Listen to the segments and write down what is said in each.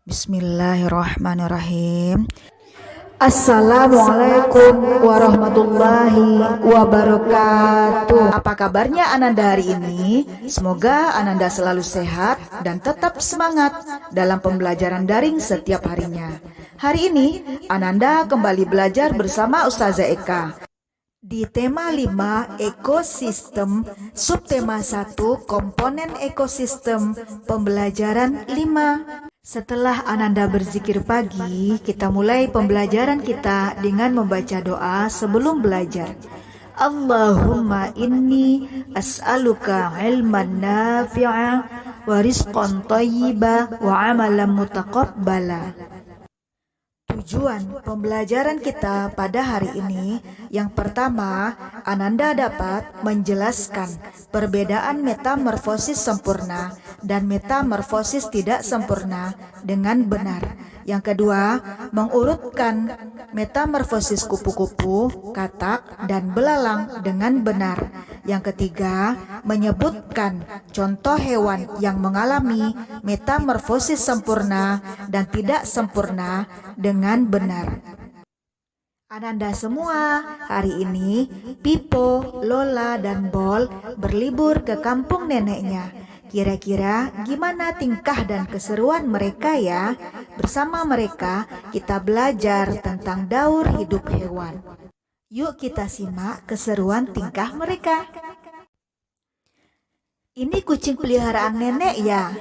Bismillahirrahmanirrahim. Assalamualaikum warahmatullahi wabarakatuh. Apa kabarnya Ananda hari ini? Semoga Ananda selalu sehat dan tetap semangat dalam pembelajaran daring setiap harinya. Hari ini Ananda kembali belajar bersama Ustazah Eka di tema 5 ekosistem, subtema 1 komponen ekosistem, pembelajaran 5. Setelah Ananda berzikir pagi, kita mulai pembelajaran kita dengan membaca doa sebelum belajar. Allahumma inni as'aluka ilman nafi'a wa rizqan thayyiba wa amalan mutaqabbala. Tujuan pembelajaran kita pada hari ini, yang pertama, Ananda dapat menjelaskan perbedaan metamorfosis sempurna dan metamorfosis tidak sempurna dengan benar. Yang kedua, mengurutkan metamorfosis kupu-kupu, katak, dan belalang dengan benar. Yang ketiga, menyebutkan contoh hewan yang mengalami metamorfosis sempurna dan tidak sempurna dengan benar. Ananda semua hari ini, Pipo, Lola, dan Bol berlibur ke kampung neneknya. Kira-kira gimana tingkah dan keseruan mereka ya? Bersama mereka kita belajar tentang daur hidup hewan. Yuk kita simak keseruan tingkah mereka. Ini kucing peliharaan nenek ya?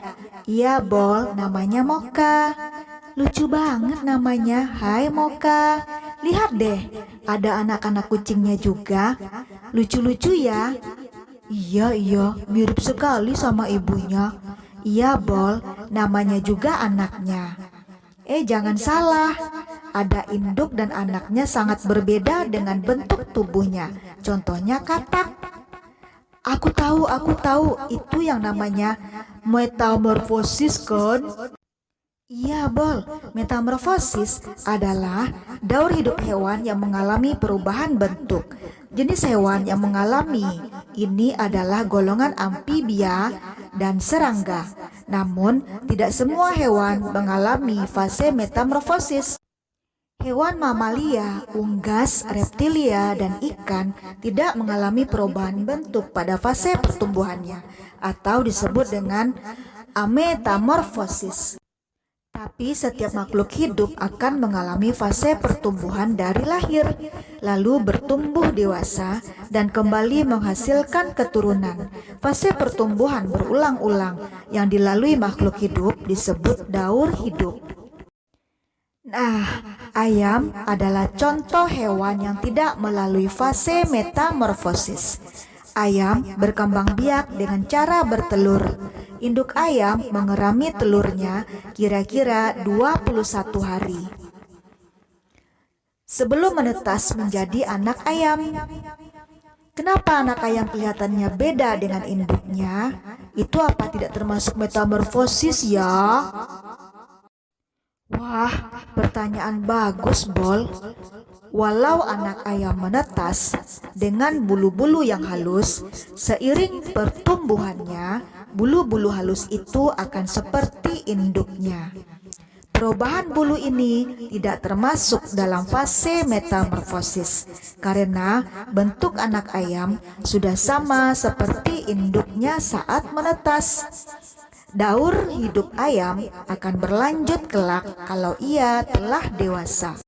Iya Bol, namanya Moka. Lucu banget namanya. Hai Moka. Lihat deh, ada anak-anak kucingnya juga. Lucu-lucu ya. Iya, mirip sekali sama ibunya. Iya Bol, namanya juga anaknya. Jangan salah, ada induk dan anaknya sangat berbeda dengan bentuk tubuhnya. Contohnya katak. Aku tahu, itu yang namanya metamorfosis kan? Iya Bol, metamorfosis adalah daur hidup hewan yang mengalami perubahan bentuk. Jenis hewan yang mengalami ini adalah golongan amfibia dan serangga. Namun, tidak semua hewan mengalami fase metamorfosis. Hewan mamalia, unggas, reptilia, dan ikan tidak mengalami perubahan bentuk pada fase pertumbuhannya atau disebut dengan ametamorfosis. Tapi setiap makhluk hidup akan mengalami fase pertumbuhan dari lahir, lalu bertumbuh dewasa dan kembali menghasilkan keturunan. Fase pertumbuhan berulang-ulang yang dilalui makhluk hidup disebut daur hidup. Nah, ayam adalah contoh hewan yang tidak melalui fase metamorfosis. Ayam berkembang biak dengan cara bertelur. Induk ayam mengerami telurnya kira-kira 21 hari sebelum menetas menjadi anak ayam. Kenapa anak ayam kelihatannya beda dengan induknya? Itu apa tidak termasuk metamorfosis ya? Wah, pertanyaan bagus, Bol. Walau anak ayam menetas dengan bulu-bulu yang halus, seiring pertumbuhannya, bulu-bulu halus itu akan seperti induknya. Perubahan bulu ini tidak termasuk dalam fase metamorfosis karena bentuk anak ayam sudah sama seperti induknya saat menetas. Daur hidup ayam akan berlanjut kelak kalau ia telah dewasa.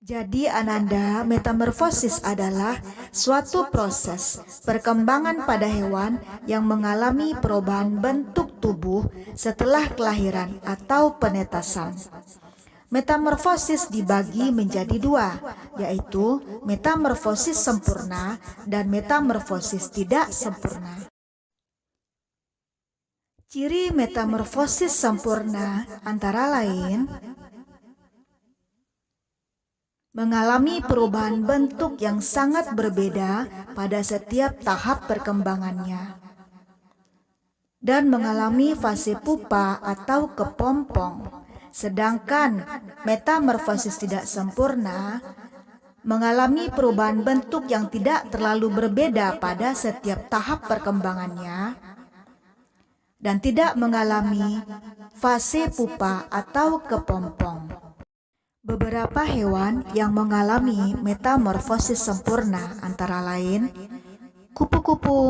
Jadi Ananda, metamorfosis adalah suatu proses perkembangan pada hewan yang mengalami perubahan bentuk tubuh setelah kelahiran atau penetasan. Metamorfosis dibagi menjadi dua, yaitu metamorfosis sempurna dan metamorfosis tidak sempurna. Ciri metamorfosis sempurna antara lain mengalami perubahan bentuk yang sangat berbeda pada setiap tahap perkembangannya dan mengalami fase pupa atau kepompong. Sedangkan metamorfosis tidak sempurna mengalami perubahan bentuk yang tidak terlalu berbeda pada setiap tahap perkembangannya dan tidak mengalami Fase pupa atau kepompong. Beberapa hewan yang mengalami metamorfosis sempurna antara lain kupu-kupu,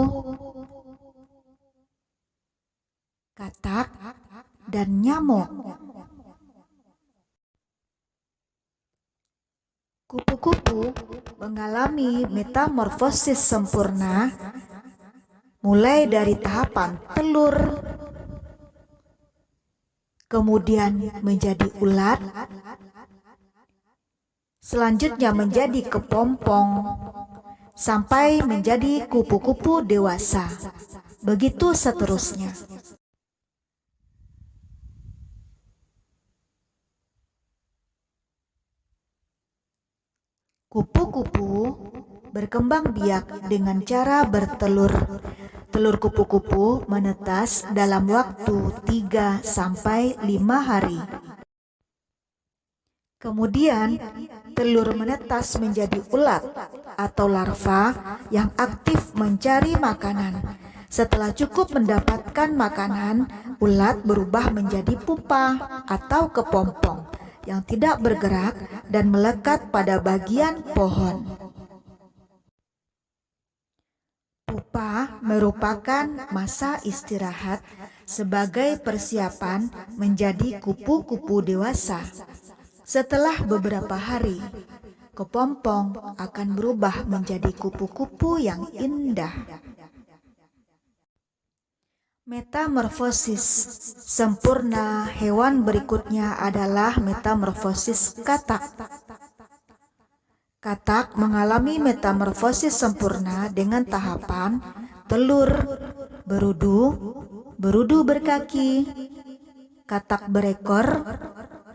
katak, dan nyamuk. Kupu-kupu mengalami metamorfosis sempurna mulai dari tahapan telur, kemudian menjadi ulat, selanjutnya menjadi kepompong, sampai menjadi kupu-kupu dewasa. Begitu seterusnya. Kupu-kupu berkembang biak dengan cara bertelur. Telur kupu-kupu menetas dalam waktu 3-5 hari. Kemudian, telur menetas menjadi ulat atau larva yang aktif mencari makanan. Setelah cukup mendapatkan makanan, ulat berubah menjadi pupa atau kepompong yang tidak bergerak dan melekat pada bagian pohon. Pupa merupakan masa istirahat sebagai persiapan menjadi kupu-kupu dewasa. Setelah beberapa hari, kepompong akan berubah menjadi kupu-kupu yang indah. Metamorfosis sempurna hewan berikutnya adalah metamorfosis katak. Katak mengalami metamorfosis sempurna dengan tahapan telur, berudu, berudu berkaki, katak berekor,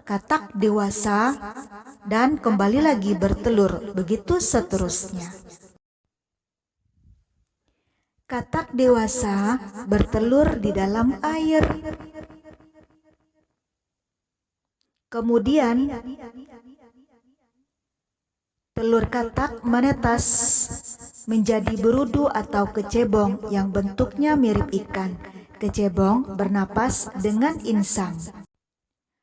katak dewasa, dan kembali lagi bertelur, begitu seterusnya. Katak dewasa bertelur di dalam air. Kemudian telur katak menetas menjadi berudu atau kecebong yang bentuknya mirip ikan. Kecebong bernapas dengan insang.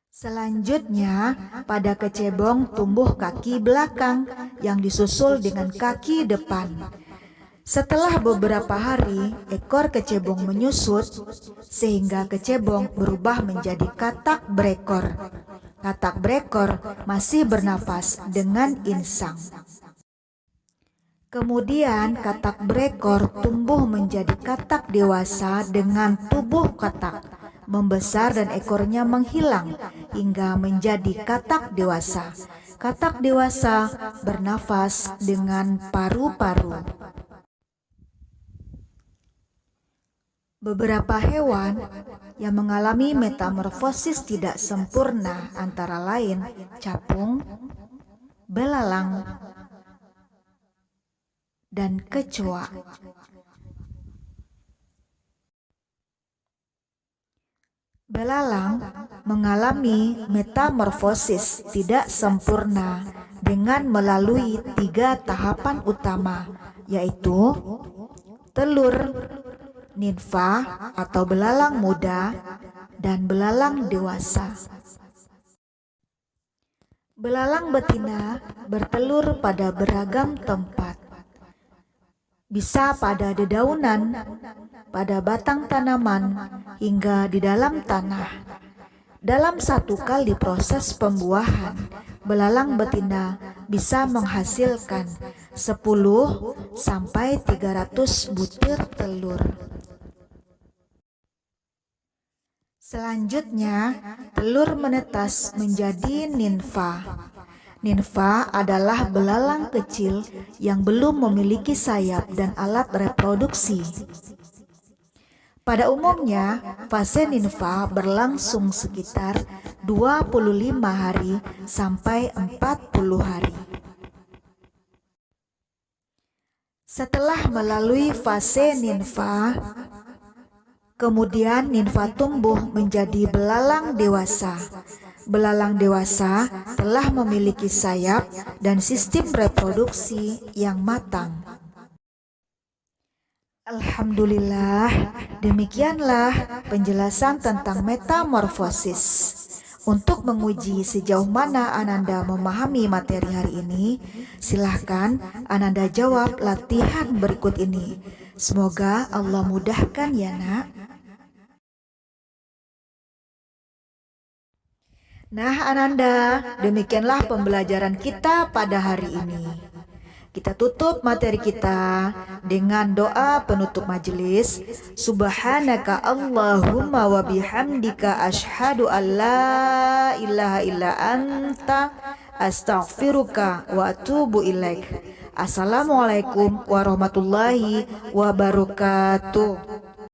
Selanjutnya, pada kecebong tumbuh kaki belakang yang disusul dengan kaki depan. Setelah beberapa hari, ekor kecebong menyusut sehingga kecebong berubah menjadi katak berekor. Katak berekor masih bernapas dengan insang. Kemudian katak berekor tumbuh menjadi katak dewasa dengan tubuh katak, membesar dan ekornya menghilang hingga menjadi katak dewasa. Katak dewasa bernafas dengan paru-paru. Beberapa hewan yang mengalami metamorfosis tidak sempurna antara lain capung, belalang, dan kecoa. Belalang mengalami metamorfosis tidak sempurna dengan melalui 3 tahapan utama, yaitu telur, nimfa atau belalang muda, dan belalang dewasa. Belalang betina bertelur pada beragam tempat. Bisa pada dedaunan, pada batang tanaman, hingga di dalam tanah. Dalam 1 kali proses pembuahan, belalang betina bisa menghasilkan 10-300 butir telur. Selanjutnya, telur menetas menjadi nimfa. Nimfa adalah belalang kecil yang belum memiliki sayap dan alat reproduksi. Pada umumnya, fase nimfa berlangsung sekitar 25 hari sampai 40 hari. Setelah melalui fase nimfa, kemudian nimfa tumbuh menjadi belalang dewasa. Belalang dewasa telah memiliki sayap dan sistem reproduksi yang matang. Alhamdulillah, demikianlah penjelasan tentang metamorfosis. Untuk menguji sejauh mana Ananda memahami materi hari ini, silahkan Ananda jawab latihan berikut ini. Semoga Allah mudahkan ya nak. Nah Ananda, demikianlah pembelajaran kita pada hari ini. Kita tutup materi kita dengan doa penutup majelis. Subhanaka Allahumma wa bihamdika asyhadu an la ilaha illa anta astaghfiruka wa atubu ilaik. Assalamualaikum warahmatullahi wabarakatuh.